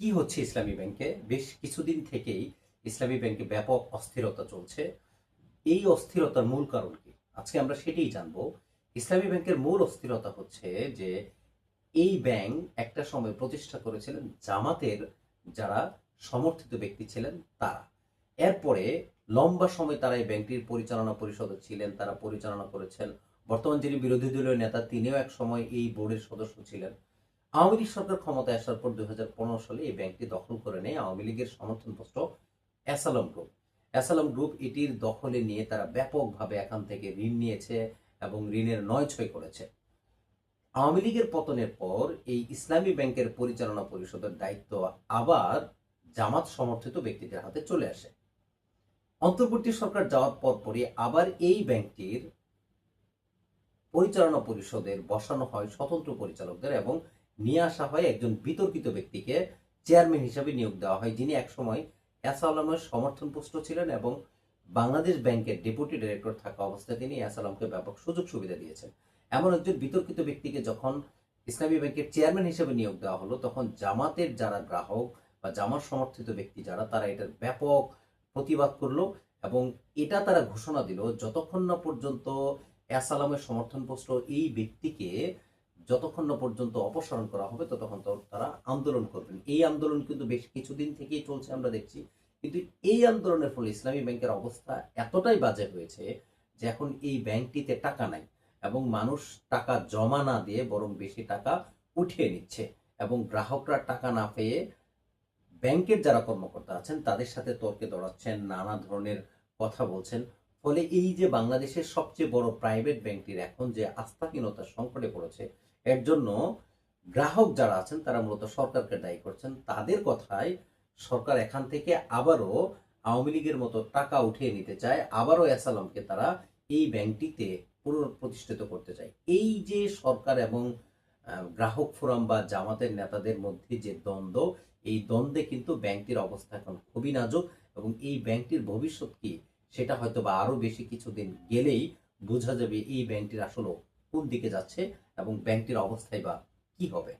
কি হচ্ছে ইসলামী ব্যাংকে? বেশ কিছুদিন থেকেই ইসলামী ব্যাংকে ব্যাপক অস্থিরতা চলছে। এই অস্থিরতার মূল কারণ কি? আজকে আমরা সেটাই জানবো। ইসলামী ব্যাংকের মূল অস্থিরতা হচ্ছে যে এই ব্যাংক একটা সময় প্রতিষ্ঠা করেছিলেন জামাতের যারা সমর্থিত ব্যক্তি ছিলেন তারা। এরপরে লম্বা সময় তারা এই ব্যাংকটির পরিচালনা পরিষদে ছিলেন, তারা পরিচালনা করেছেন। বর্তমান যিনি বিরোধী দলীয় নেতা তিনিও এক সময় এই বোর্ডের সদস্য ছিলেন। আওয়ামী লীগ সরকার ক্ষমতায় আসার পর ২০১৫ সালে এই ব্যাংকটি দখল করে নেয় আওয়ামী লীগের সমর্থনপুষ্ট অ্যাসালম গ্রুপ। অ্যাসালম গ্রুপ এটির দখলে নিয়ে তারা ব্যাপকভাবে এখান থেকে ঋণ নিয়েছে এবং ঋণের নয়-ছয় করেছে। আওয়ামী লীগের পতনের পর এই ইসলামী ব্যাংকের পরিচালনা পরিষদের দায়িত্ব আবার জামাত সমর্থিত ব্যক্তিদের হাতে চলে আসে। অন্তর্বর্তী সরকার যাওয়ার পরপরই আবার এই ব্যাংকটির পরিচালনা পরিষদের বসানো হয় স্বতন্ত্র পরিচালকদের এবং নিয়ে আসা হয় একজন বিতর্কিত ব্যক্তিকে চেয়ারম্যান হিসেবে নিয়োগ দেওয়া হয়, যিনি একসময় এসালামের সমর্থনপুষ্ট ছিলেন এবং বাংলাদেশ ব্যাংকের ডেপুটি ডিরেক্টর থাকা অবস্থায় তিনি এসালামকে ব্যাপক সুযোগ সুবিধা দিয়েছেন। এমন একজন বিতর্কিত ব্যক্তিকে যখন ইসলামী ব্যাংকের চেয়ারম্যান হিসেবে নিয়োগ দেওয়া হলো, তখন জামাতের যারা গ্রাহক বা জামাত সমর্থিত ব্যক্তি যারা, তারা এটার ব্যাপক প্রতিবাদ করলো এবং এটা তারা ঘোষণা দিল যতক্ষণ না পর্যন্ত এসালামের সমর্থনপত্র এই ব্যক্তিকে যতক্ষণ না পর্যন্ত অপসারণ করা হবে ততক্ষণ তারা আন্দোলন করবেন। এই আন্দোলন কিন্তু বেশ কিছুদিন থেকেই চলছে, আমরা দেখছি। কিন্তু এই আন্দোলনের ফলে ইসলামী ব্যাংকের অবস্থা এতটাই বাজে হয়েছে যে এখন এই ব্যাংকটিতে টাকা নাই এবং মানুষ টাকা জমা না দিয়ে বরং বেশি টাকা উঠিয়ে নিচ্ছে এবং গ্রাহকরা টাকা না পেয়ে ব্যাংকের যারা কর্মকর্তা আছেন তাদের সাথে তর্কে দৌড়াচ্ছেন, নানা ধরনের কথা বলছেন। ফলে এই যে বাংলাদেশের সবচেয়ে বড় প্রাইভেট ব্যাংকটির এখন যে আস্থাহীনতার সংকটে পড়েছে, এর জন্য গ্রাহক যারা আছেন তারা মূলত সরকারকে দায়ী করছেন। তাদের কথায় সরকার এখান থেকে আবারও আওয়ামী লীগের মতো টাকা উঠিয়ে নিতে চায়, আবারও এসালামকে তারা এই ব্যাংকটিতে পুনঃপ্রতিষ্ঠিত করতে চায়। এই যে সরকার এবং গ্রাহক ফোরাম বা জামাতের নেতাদের মধ্যে যে দ্বন্দ্ব, এই দ্বন্দ্বে কিন্তু ব্যাংকটির অবস্থা এখন খুবই নাজুক এবং এই ব্যাংকটির ভবিষ্যৎ কি সেটা হয়তো বা আরো বেশি কিছুদিন গেলেই বোঝা যাবে এই ব্যাংকটির আসলে কোন দিকে যাচ্ছে এবং ব্যাংকটির অবস্থায় বা কি হবে।